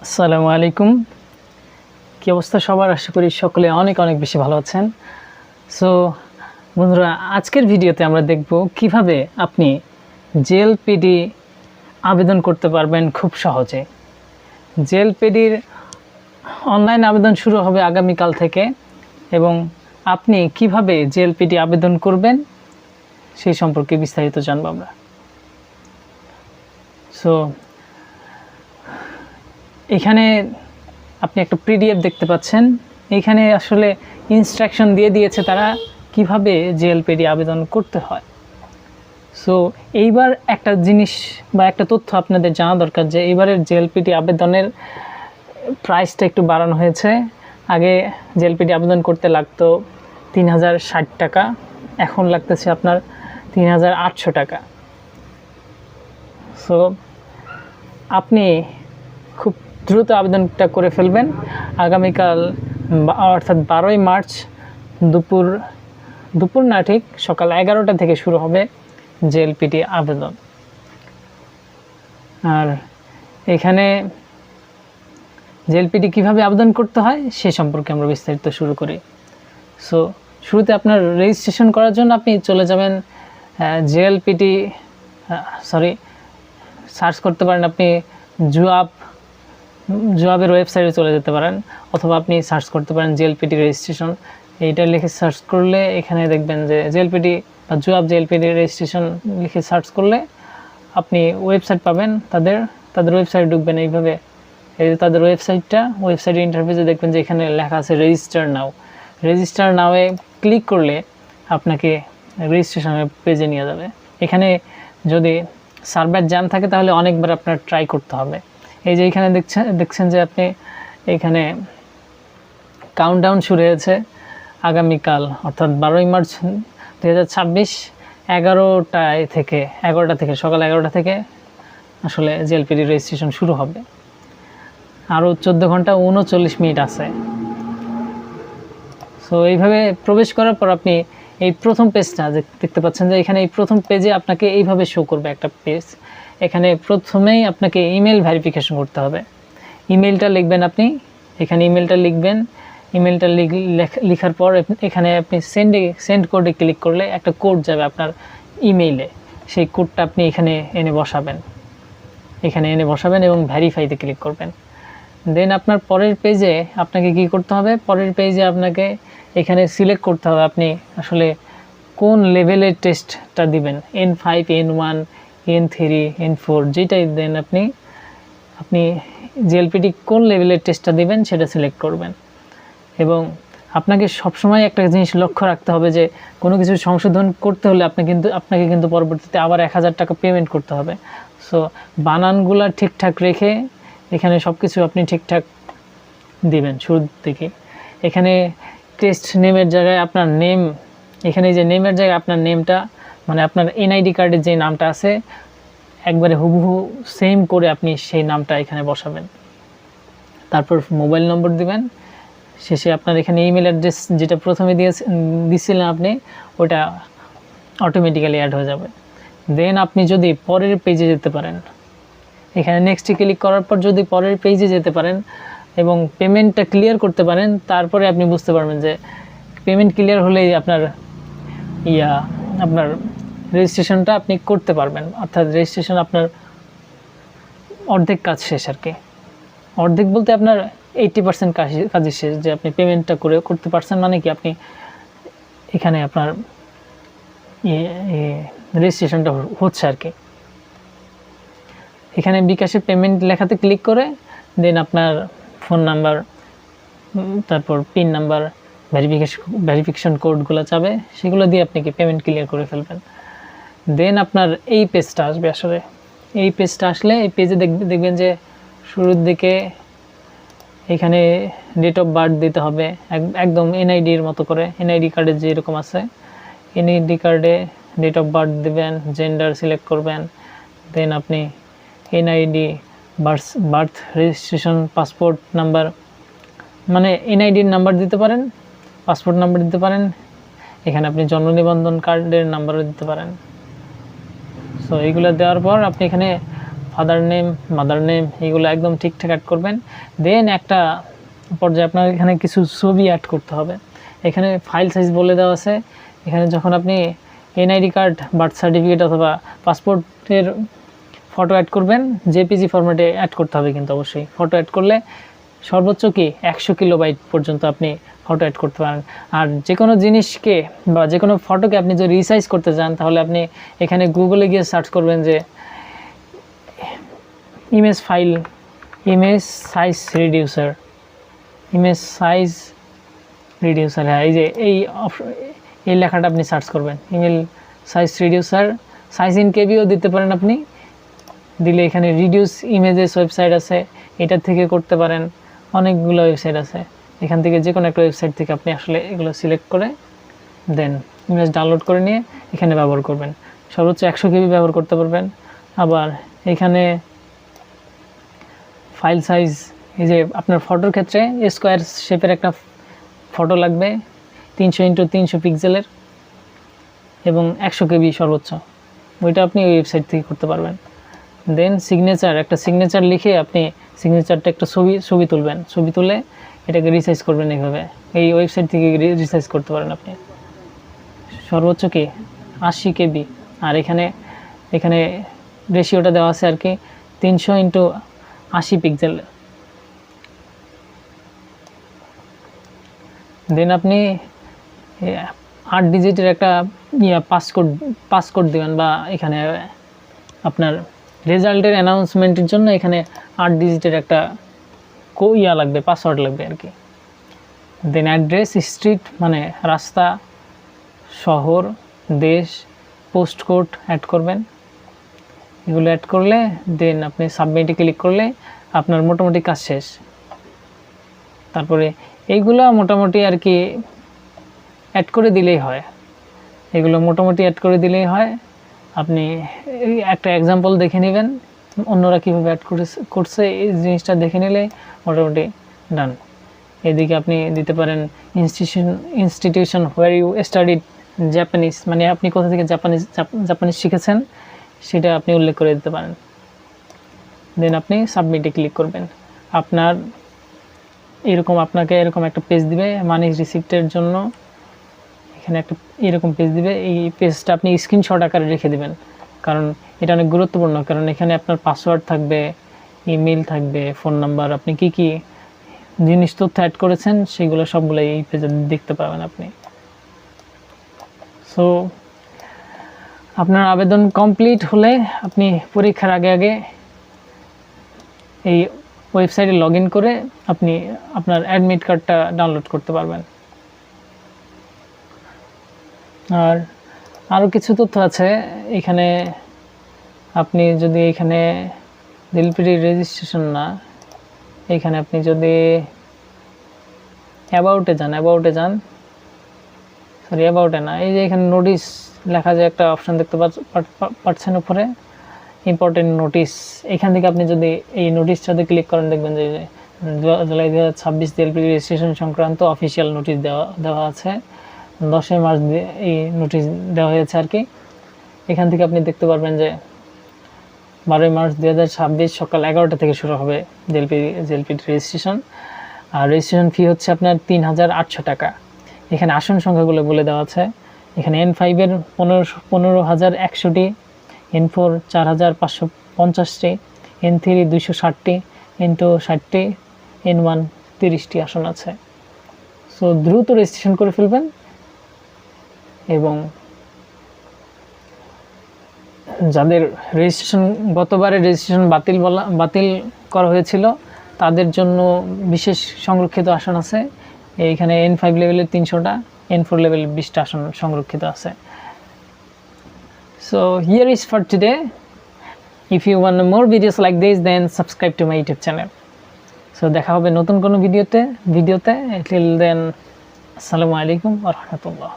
আসসালামু আলাইকুম। কী অবস্থা সবার? আশা করি সকলে অনেক অনেক বেশি ভালো আছেন। সো বন্ধুরা, আজকের ভিডিওতে আমরা দেখব কিভাবে আপনি জেএলপিডি আবেদন করতে পারবেন খুব সহজে। জেএলপিডির অনলাইন আবেদন শুরু হবে আগামীকাল থেকে এবং আপনি কিভাবে জেএলপিডি আবেদন করবেন সেই সম্পর্কে বিস্তারিত জানব আমরা। সো এখানে আপনি একটা পিডিএফ দেখতে পাচ্ছেন। এখানে আসলে ইনস্ট্রাকশন দিয়ে দিয়েছে তারা কিভাবে জেএলপিডি আবেদন করতে হয়। সো এইবার একটা জিনিস বা একটা তথ্য আপনাদের জানা দরকার যে এইবারের জেএলপিডি আবেদনের প্রাইসটা একটু বাড়ানো হয়েছে। আগে জেএলপিডি আবেদন করতে লাগতো 3060 টাকা, এখন লাগতেছে আপনার 3800 টাকা। সো আপনি খুব দ্রুত আবেদনটা করে ফেলবেন। আগামীকাল অর্থাৎ 12ই মার্চ দুপুর না ঠিক সকাল 11টা থেকে শুরু হবে জেএলপিডি আবেদন। আর এখানে জেএলপিডি কিভাবে আবেদন করতে হয় সে সম্পর্কে আমরা বিস্তারিত শুরু করি। সো শুরুতে আপনার রেজিস্ট্রেশন করার জন্য আপনি চলে যাবেন জেএলপিডি সার্চ করতে পারেন আপনি জুয়াবের ওয়েবসাইটে চলে যেতে পারেন, অথবা আপনি সার্চ করতে পারেন জেএলপিডি রেজিস্ট্রেশন। এইটা লিখে সার্চ করলে এখানে দেখবেন যে জেএলপিডি বা জুয়াব জেএলপিডি রেজিস্ট্রেশন লিখে সার্চ করলে আপনি ওয়েবসাইট পাবেন। তাদের ওয়েবসাইটে ঢুকবেন। এইভাবে এই যে তাদের ওয়েবসাইটের ইন্টারফেসে দেখবেন যে এখানে লেখা আছে রেজিস্টার নাওয়ে ক্লিক করলে আপনাকে রেজিস্ট্রেশনের পেজে নিয়ে যাবে। এখানে যদি সার্ভার জ্যাম থাকে তাহলে অনেকবার আপনার ট্রাই করতে হবে। এই যে এখানে দেখছেন যে আপনি এখানে কাউন্টডাউন শুরু হয়েছে আগামীকাল অর্থাৎ 12ই মার্চ 2026 11টা থেকে সকাল 11টা থেকে আসলে জেএলপিডি রেজিস্ট্রেশন শুরু হবে। আরও 14 ঘন্টা 39 মিনিট আছে। সো এইভাবে প্রবেশ করার পর আপনি এই প্রথম পেজটা দেখতে পাচ্ছেন যে এখানে এই প্রথম পেজে আপনাকে এইভাবে শো করবে একটা পেজ। এখানে প্রথমেই আপনাকে ইমেল ভেরিফিকেশন করতে হবে। ইমেলটা লিখবেন আপনি, এখানে ইমেলটা লিখবেন। ইমেলটা লেখার পর এখানে আপনি সেন্ড কোডে ক্লিক করলে একটা কোড যাবে আপনার ইমেইলে। সেই কোডটা আপনি এখানে এনে বসাবেন এবং ভেরিফাইতে ক্লিক করবেন। দেন আপনার পরের পেজে আপনাকে কি করতে হবে? পরের পেজে আপনাকে এখানে সিলেক্ট করতে হবে আপনি আসলে কোন লেভেলের টেস্টটা দিবেন, N5, N1, N3, N4 যেটাই দেন আপনি জেএলপিডি কোন লেভেলের টেস্টটা দিবেন সেটা সিলেক্ট করবেন। এবং আপনাকে সবসময় একটা জিনিস লক্ষ্য রাখতে হবে যে কোনো কিছু সংশোধন করতে হলে আপনাকে কিন্তু পরবর্তীতে আবার 1000 টাকা পেমেন্ট করতে হবে। সো বানানগুলো ঠিকঠাক রেখে এখানে সব কিছু আপনি ঠিকঠাক দিবেন শুরুর থেকে। এখানে টেস্ট নেমের জায়গায় আপনার নেম, এখানে যে নেমের জায়গায় আপনার নেমটা মানে আপনার এনআইডি কার্ডের যে নামটা আছে একবারে হুবহু সেম করে আপনি সেই নামটা এখানে বসাবেন। তারপর মোবাইল নম্বর দিবেন। শেষে আপনার এখানে ইমেল অ্যাড্রেস যেটা প্রথমে দিয়েছিলেন আপনি ওটা অটোমেটিক্যালি অ্যাড হয়ে যাবে। দেন আপনি যদি পরের পেজে যেতে পারেন, এখানে নেক্সটে ক্লিক করার পর যদি পরের পেজে যেতে পারেন এবং পেমেন্টটা ক্লিয়ার করতে পারেন, তারপরে আপনি বুঝতে পারবেন যে পেমেন্ট ক্লিয়ার হলেই আপনার রেজিস্ট্রেশনটা আপনি করতে পারবেন। অর্থাৎ রেজিস্ট্রেশন আপনার অর্ধেক কাজ শেষ আর কি। অর্ধেক বলতে আপনার 80% কাজই শেষ, যে আপনি পেমেন্টটা করতে পারছেন মানে কি আপনি এখানে আপনার রেজিস্ট্রেশনটা হচ্ছে আর কি। এখানে বিকাশে পেমেন্ট লেখাতে ক্লিক করে দেন আপনার ফোন নাম্বার, তারপর পিন নাম্বার, ভেরিফিকেশন কোডগুলো চাবে, সেগুলো দিয়ে আপনি কি পেমেন্ট ক্লিয়ার করে ফেলবেন। দেন আপনার এই পেজটা আসবে। আসলে এই পেজটা আসলে এই পেজে দেখবেন যে শুরুর দিকে এখানে ডেট অফ বার্থ দিতে হবে একদম এনআইডির মতো করে, এনআইডি কার্ডে যেরকম আছে এনআইডি কার্ডে ডেট অফ বার্থ দেবেন, জেন্ডার সিলেক্ট করবেন। দেন আপনি NID, birth registration, passport number, মানে এনআইডির নাম্বার দিতে পারেন, পাসপোর্ট নাম্বার দিতে পারেন, এখানে আপনি জন্ম নিবন্ধন কার্ডের নাম্বারও দিতে পারেন। সো এইগুলো দেওয়ার পর আপনি এখানে ফাদার নেম, মাদার নেম এগুলো একদম ঠিকঠাক অ্যাড করবেন। দেন একটা পর্যায়ে আপনার এখানে কিছু ছবি অ্যাড করতে হবে। এখানে ফাইল সাইজ বলে দেওয়া আছে। এখানে যখন আপনি এনআইডি কার্ড, বার্থ সার্টিফিকেট অথবা পাসপোর্টের ফটো অ্যাড করবেন, জেপিজি ফরম্যাটে অ্যাড করতে হবে কিন্তু অবশ্যই। ফটো অ্যাড করলে সর্বোচ্চ কি 100 কিলোবাইট পর্যন্ত আপনি ফটো অ্যাড করতে পারেন। আর যে কোনো জিনিসকে বা যে কোনো ফটোকে আপনি যদি রিসাইজ করতে চান, তাহলে আপনি এখানে গুগলে গিয়ে সার্চ করবেন যে ইমেজ সাইজ রিডিউসার, হ্যাঁ এই যে এই লেখাটা আপনি সার্চ করবেন, email size reducer. Size in কেবিও দিতে পারেন আপনি, দিলে এখানে রিডিউস ইমেজেস ওয়েবসাইট আছে, এটা থেকে করতে পারেন। অনেকগুলো ওয়েবসাইট আছে, এখান থেকে যে কোনো একটা ওয়েবসাইট থেকে আপনি আসলে এগুলো সিলেক্ট করে দেন ইমেজ ডাউনলোড করে নিয়ে এখানে ব্যবহার করবেন। সর্বোচ্চ 100 কেবি ব্যবহার করতে পারবেন। আবার এখানে ফাইল সাইজ, এই যে আপনার ফটোর ক্ষেত্রে স্কোয়ার শেপের একটা ফটো লাগবে 300x300 পিক্সেলের এবং 100 কেবি সর্বোচ্চ, ওইটা আপনি ওই ওয়েবসাইট থেকে করতে পারবেন। দেন একটা সিগনেচার লিখে আপনি সিগনেচারটা একটা ছবি তুলবেন, ছবি তুলে এটাকে রিসাইজ করবেন। এইভাবে এই ওয়েবসাইট থেকে রিসাইজ করতে পারেন আপনি। সর্বোচ্চ কি 80 কেবি। আর এখানে রেশিওটা দেওয়া আছে আর কি 300x80 পিক্সেল। দেন আপনি 8 ডিজিটের একটা পাসকোড দেবেন, বা এখানে আপনার রেজাল্টের অ্যানাউন্সমেন্টের জন্য এখানে 8 ডিজিটের একটা লাগবে, পাসওয়ার্ড লাগবে আর কি। দেন অ্যাড্রেস, স্ট্রিট মানে রাস্তা, শহর, দেশ, পোস্ট কোড অ্যাড করবেন। এগুলো অ্যাড করলে দেন আপনি সাবমিটে ক্লিক করলে আপনার মোটামুটি কাজ শেষ। তারপরে এইগুলো মোটামুটি আর কি অ্যাড করে দিলেই হয়, আপনি একটা এক্সাম্পল দেখে নেবেন, অন্যরা কীভাবে অ্যাড করছে এই জিনিসটা দেখে নিলে মোটামুটি ডান। এদিকে আপনি দিতে পারেন institution where you studied Japanese, মানে আপনি কোথা থেকে জাপানিজ শিখেছেন সেটা আপনি উল্লেখ করে দিতে পারেন। দেন আপনি সাবমিটে ক্লিক করবেন। আপনাকে এরকম একটা পেজ দিবে মানি রিসিপ্টের জন্য। এখানে একটা এরকম পেজ দিবে, এই পেজটা আপনি স্ক্রিনশট আকারে রেখে দিবেন, কারণ এটা অনেক গুরুত্বপূর্ণ। কারণ এখানে আপনার পাসওয়ার্ড থাকবে, ইমেল থাকবে, ফোন নাম্বার, আপনি কি জিনিস তথ্য অ্যাড করেছেন সেগুলো সবগুলো এই পেজে দেখতে পাবেন আপনি। সো আপনার আবেদন কমপ্লিট হলে আপনি পরীক্ষার আগে এই ওয়েবসাইটে লগ ইন করে আপনি আপনার অ্যাডমিট কার্ডটা ডাউনলোড করতে পারবেন। আর আরও কিছু তথ্য আছে এখানে। আপনি যদি এখানে দিলপিডি রেজিস্ট্রেশন না, এখানে আপনি যদি অ্যাবাউটে যান, এই যে এখানে নোটিশ লেখা যায় একটা অপশান দেখতে পাচ্ছেন উপরে, ইম্পর্টেন্ট নোটিশ। এখান থেকে আপনি যদি এই নোটিশটাতে ক্লিক করেন, দেখবেন যে জুলাই 2026 দিলপিডি রেজিস্ট্রেশন সংক্রান্ত অফিসিয়াল নোটিশ দেওয়া আছে। 10 মার্চ এই নোটিশ দেওয়া হয়েছে আর কি। এখান থেকে আপনি দেখতে পারবেন যে 12 মার্চ 2026 সকাল 11টা থেকে শুরু হবে জেলপিডি রেজিস্ট্রেশন। আর রেজিস্ট্রেশন ফি হচ্ছে আপনার 3800 টাকা। এখানে আসন সংখ্যাগুলো বলে দেওয়া আছে। এখানে N5-এর 15,100টি, N4 4,550টি, N3 260টি, N2 60টি, N1 30টি আসন আছে। সো দ্রুত রেজিস্ট্রেশন করে ফেলবেন। এবং যাদের গতবারে রেজিস্ট্রেশন বাতিল করা হয়েছিল তাদের জন্য বিশেষ সংরক্ষিত আসন আছে। এইখানে N5 লেভেলের 300টা, N4 লেভেলের 20টা আসন সংরক্ষিত আছে। So here is for today. If you want more videos like this, then subscribe to my YouTube channel. So দেখা হবে নতুন কোনো ভিডিওতে। Till then, আসসালামু আলাইকুম ওয়া রাহমাতুল্লাহ।